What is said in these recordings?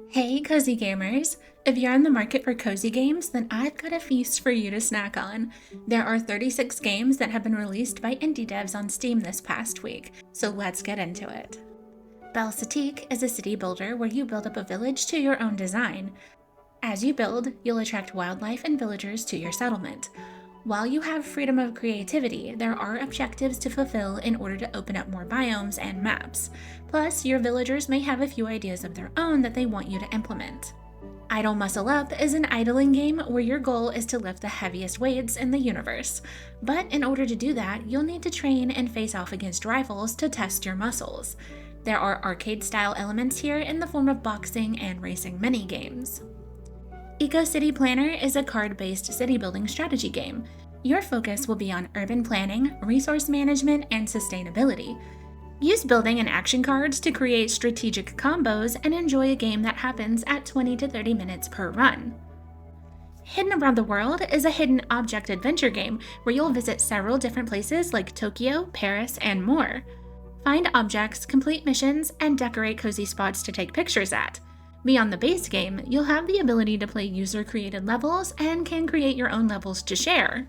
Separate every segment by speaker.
Speaker 1: Hey, cozy gamers! If you're in the market for cozy games, then I've got a feast for you to snack on. There are 36 games that have been released by indie devs on Steam this past week, so let's get into it. Belle Citique is a city builder where you build up a village to your own design. As you build, you'll attract wildlife and villagers to your settlement. While you have freedom of creativity, there are objectives to fulfill in order to open up more biomes and maps. Plus, your villagers may have a few ideas of their own that they want you to implement. Idle Muscle Up is an idling game where your goal is to lift the heaviest weights in the universe. But in order to do that, you'll need to train and face off against rivals to test your muscles. There are arcade-style elements here in the form of boxing and racing mini-games. Eco City Planner is a card-based city-building strategy game. Your focus will be on urban planning, resource management, and sustainability. Use building and action cards to create strategic combos and enjoy a game that happens at 20 to 30 minutes per run. Hidden Around the World is a hidden object adventure game where you'll visit several different places like Tokyo, Paris, and more. Find objects, complete missions, and decorate cozy spots to take pictures at. Beyond the base game, you'll have the ability to play user-created levels and can create your own levels to share.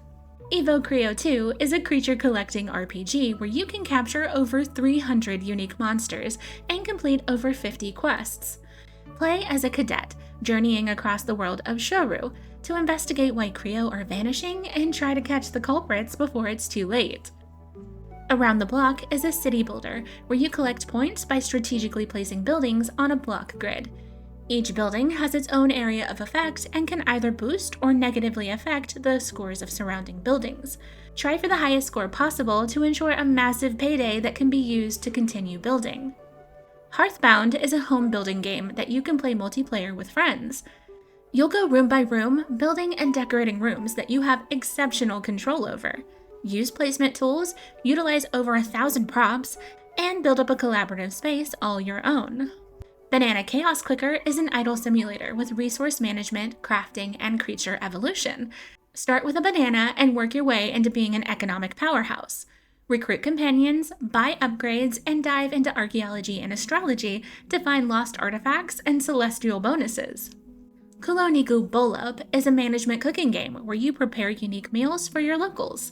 Speaker 1: EvoCreo 2 is a creature-collecting RPG where you can capture over 300 unique monsters and complete over 50 quests. Play as a cadet, journeying across the world of Shoru to investigate why Creo are vanishing and try to catch the culprits before it's too late. Around the Block is a city builder where you collect points by strategically placing buildings on a block grid. Each building has its own area of effect and can either boost or negatively affect the scores of surrounding buildings. Try for the highest score possible to ensure a massive payday that can be used to continue building. Hearthbound is a home building game that you can play multiplayer with friends. You'll go room by room, building and decorating rooms that you have exceptional control over. Use placement tools, utilize over 1,000 props, and build up a collaborative space all your own. Banana Chaos Clicker is an idle simulator with resource management, crafting, and creature evolution. Start with a banana and work your way into being an economic powerhouse. Recruit companions, buy upgrades, and dive into archaeology and astrology to find lost artifacts and celestial bonuses. KuloNiku Bowl Up is a management cooking game where you prepare unique meals for your locals.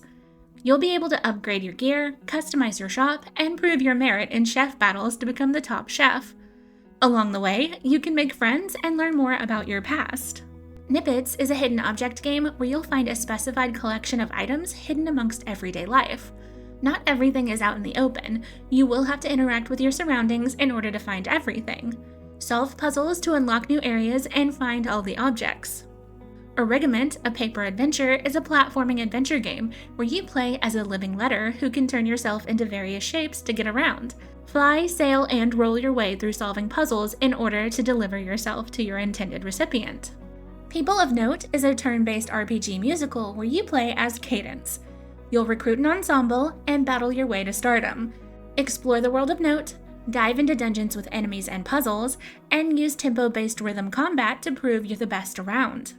Speaker 1: You'll be able to upgrade your gear, customize your shop, and prove your merit in chef battles to become the top chef. Along the way, you can make friends and learn more about your past. Nippets is a hidden object game where you'll find a specified collection of items hidden amongst everyday life. Not everything is out in the open. You will have to interact with your surroundings in order to find everything. Solve puzzles to unlock new areas and find all the objects. Origmament, a paper adventure, is a platforming adventure game where you play as a living letter who can turn yourself into various shapes to get around. Fly, sail, and roll your way through solving puzzles in order to deliver yourself to your intended recipient. People of Note is a turn-based RPG musical where you play as Cadence. You'll recruit an ensemble and battle your way to stardom. Explore the world of Note, dive into dungeons with enemies and puzzles, and use tempo-based rhythm combat to prove you're the best around.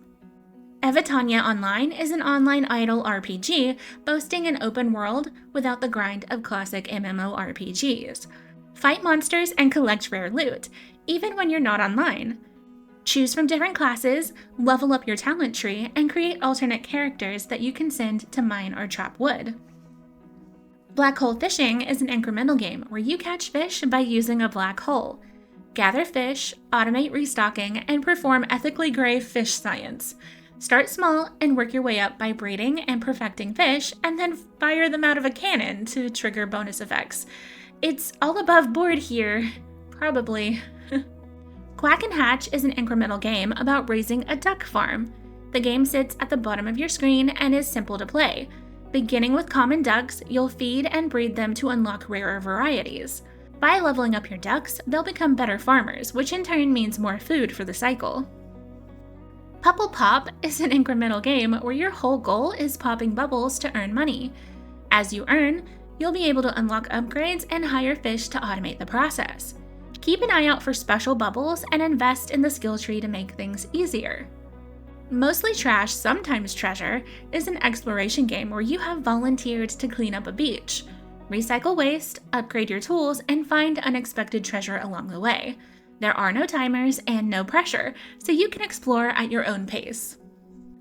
Speaker 1: Evitania Online is an online idle RPG boasting an open world without the grind of classic MMORPGs. Fight monsters and collect rare loot, even when you're not online. Choose from different classes, level up your talent tree, and create alternate characters that you can send to mine or chop wood. Black Hole Fishing is an incremental game where you catch fish by using a black hole. Gather fish, automate restocking, and perform ethically gray fish science. Start small and work your way up by breeding and perfecting fish, and then fire them out of a cannon to trigger bonus effects. It's all above board here. Probably. Quack and Hatch is an incremental game about raising a duck farm. The game sits at the bottom of your screen and is simple to play. Beginning with common ducks, you'll feed and breed them to unlock rarer varieties. By leveling up your ducks, they'll become better farmers, which in turn means more food for the cycle. Pupple Pop is an incremental game where your whole goal is popping bubbles to earn money. As you earn, you'll be able to unlock upgrades and hire fish to automate the process. Keep an eye out for special bubbles and invest in the skill tree to make things easier. Mostly Trash, Sometimes Treasure is an exploration game where you have volunteered to clean up a beach. Recycle waste, upgrade your tools, and find unexpected treasure along the way. There are no timers and no pressure, so you can explore at your own pace.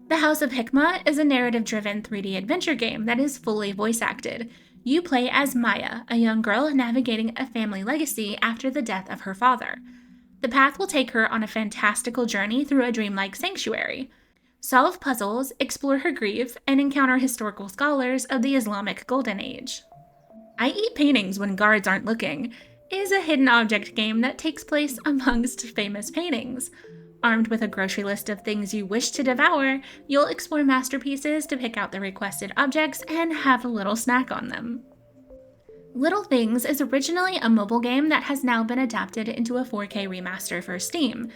Speaker 1: The House of Hikmah is a narrative-driven 3D adventure game that is fully voice-acted. You play as Maya, a young girl navigating a family legacy after the death of her father. The path will take her on a fantastical journey through a dreamlike sanctuary. Solve puzzles, explore her grief, and encounter historical scholars of the Islamic Golden Age. I Eat Paintings When Guards Aren't Looking is a hidden object game that takes place amongst famous paintings. Armed with a grocery list of things you wish to devour, you'll explore masterpieces to pick out the requested objects and have a little snack on them. Little Things is originally a mobile game that has now been adapted into a 4K remaster for Steam.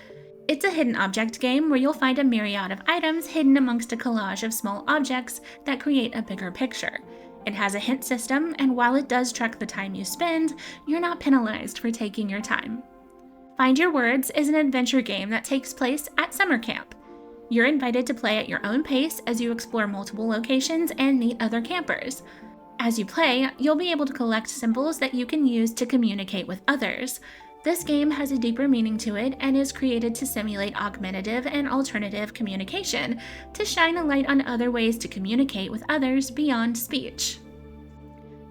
Speaker 1: It's a hidden object game where you'll find a myriad of items hidden amongst a collage of small objects that create a bigger picture. It has a hint system, and while it does track the time you spend, you're not penalized for taking your time. Find Your Words is an adventure game that takes place at summer camp. You're invited to play at your own pace as you explore multiple locations and meet other campers. As you play, you'll be able to collect symbols that you can use to communicate with others. This game has a deeper meaning to it and is created to simulate augmentative and alternative communication, to shine a light on other ways to communicate with others beyond speech.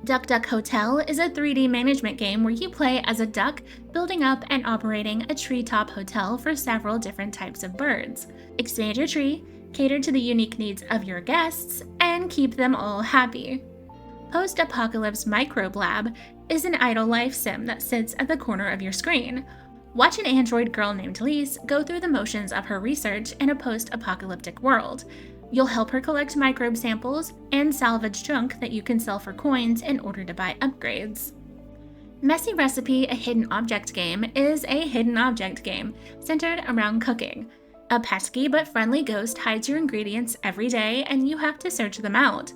Speaker 1: Duck Duck Hotel is a 3D management game where you play as a duck, building up and operating a treetop hotel for several different types of birds. Expand your tree, cater to the unique needs of your guests, and keep them all happy. Post-Apocalypse Microbe Lab is an idle life sim that sits at the corner of your screen. Watch an android girl named Lise go through the motions of her research in a post-apocalyptic world. You'll help her collect microbe samples and salvage junk that you can sell for coins in order to buy upgrades. Messy Recipe, a hidden object game, is a hidden object game centered around cooking. A pesky but friendly ghost hides your ingredients every day, and you have to search them out.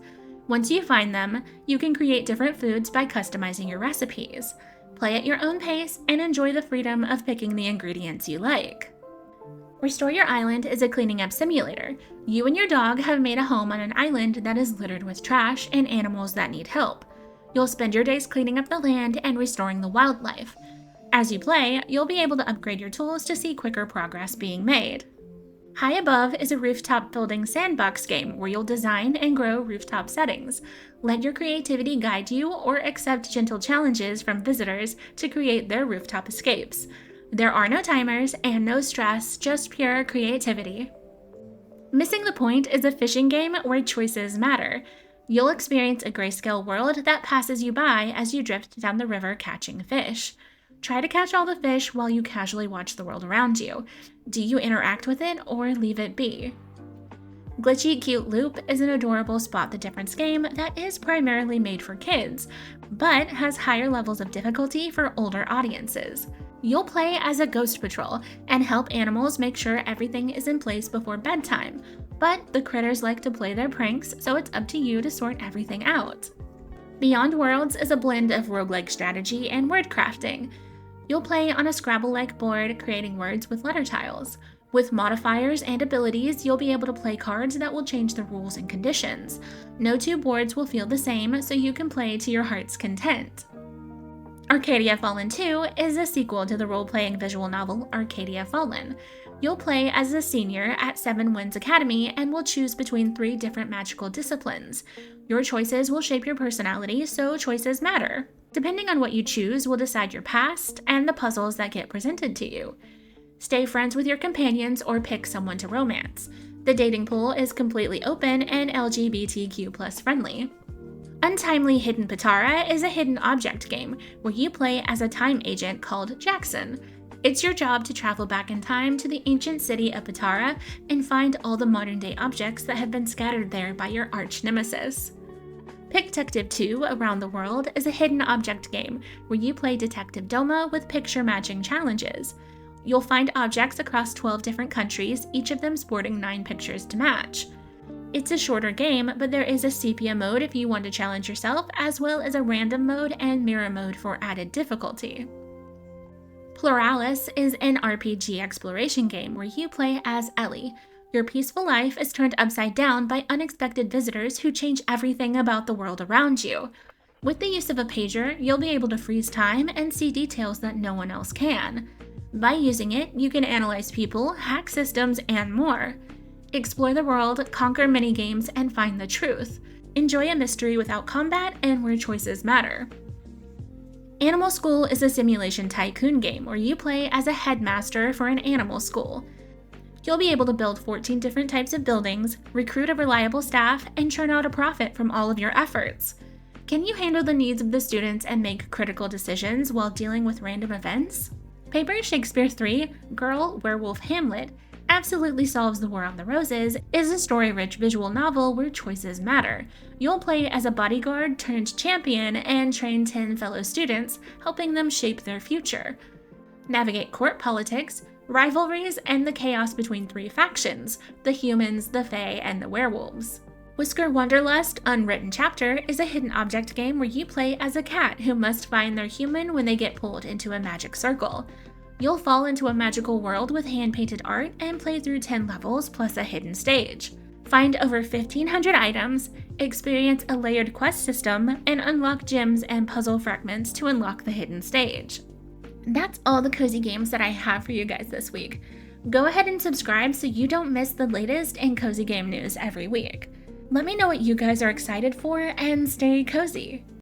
Speaker 1: Once you find them, you can create different foods by customizing your recipes. Play at your own pace and enjoy the freedom of picking the ingredients you like. Restore Your Island is a cleaning up simulator. You and your dog have made a home on an island that is littered with trash and animals that need help. You'll spend your days cleaning up the land and restoring the wildlife. As you play, you'll be able to upgrade your tools to see quicker progress being made. High Above is a rooftop building sandbox game where you'll design and grow rooftop settings. Let your creativity guide you or accept gentle challenges from visitors to create their rooftop escapes. There are no timers and no stress, just pure creativity. Missing the Point is a fishing game where choices matter. You'll experience a grayscale world that passes you by as you drift down the river catching fish. Try to catch all the fish while you casually watch the world around you. Do you interact with it or leave it be? Glitchy Cute Loop is an adorable spot the difference game that is primarily made for kids, but has higher levels of difficulty for older audiences. You'll play as a ghost patrol and help animals make sure everything is in place before bedtime, but the critters like to play their pranks, so it's up to you to sort everything out. Beyond Worlds is a blend of roguelike strategy and word crafting. You'll play on a Scrabble-like board, creating words with letter tiles. With modifiers and abilities, you'll be able to play cards that will change the rules and conditions. No two boards will feel the same, so you can play to your heart's content. Arcadia Fallen 2 is a sequel to the role-playing visual novel Arcadia Fallen. You'll play as a senior at Seven Winds Academy and will choose between 3 different magical disciplines. Your choices will shape your personality, so choices matter. Depending on what you choose will decide your past and the puzzles that get presented to you. Stay friends with your companions or pick someone to romance. The dating pool is completely open and LGBTQ+ friendly. Untimely Hidden Patara is a hidden object game where you play as a time agent called Jackson. It's your job to travel back in time to the ancient city of Patara and find all the modern-day objects that have been scattered there by your arch-nemesis. Pictective 2 Around the World is a hidden object game where you play Detective Doma with picture-matching challenges. You'll find objects across 12 different countries, each of them sporting 9 pictures to match. It's a shorter game, but there is a sepia mode if you want to challenge yourself, as well as a random mode and mirror mode for added difficulty. Pluralis is an RPG exploration game where you play as Ellie. Your peaceful life is turned upside down by unexpected visitors who change everything about the world around you. With the use of a pager, you'll be able to freeze time and see details that no one else can. By using it, you can analyze people, hack systems, and more. Explore the world, conquer minigames, and find the truth. Enjoy a mystery without combat and where choices matter. Animal School is a simulation tycoon game where you play as a headmaster for an animal school. You'll be able to build 14 different types of buildings, recruit a reliable staff, and churn out a profit from all of your efforts. Can you handle the needs of the students and make critical decisions while dealing with random events? Paper Shakespeare 3, Girl, Werewolf, Hamlet absolutely solves the War on the Roses is a story-rich visual novel where choices matter. You'll play as a bodyguard turned champion and train 10 fellow students, helping them shape their future. Navigate court politics, rivalries, and the chaos between 3 factions, the humans, the fae, and the werewolves. Whisker Wanderlust Unwritten Chapter is a hidden object game where you play as a cat who must find their human when they get pulled into a magic circle. You'll fall into a magical world with hand-painted art and play through 10 levels plus a hidden stage. Find over 1,500 items, experience a layered quest system, and unlock gems and puzzle fragments to unlock the hidden stage. That's all the cozy games that I have for you guys this week. Go ahead and subscribe so you don't miss the latest in cozy game news every week. Let me know what you guys are excited for and stay cozy.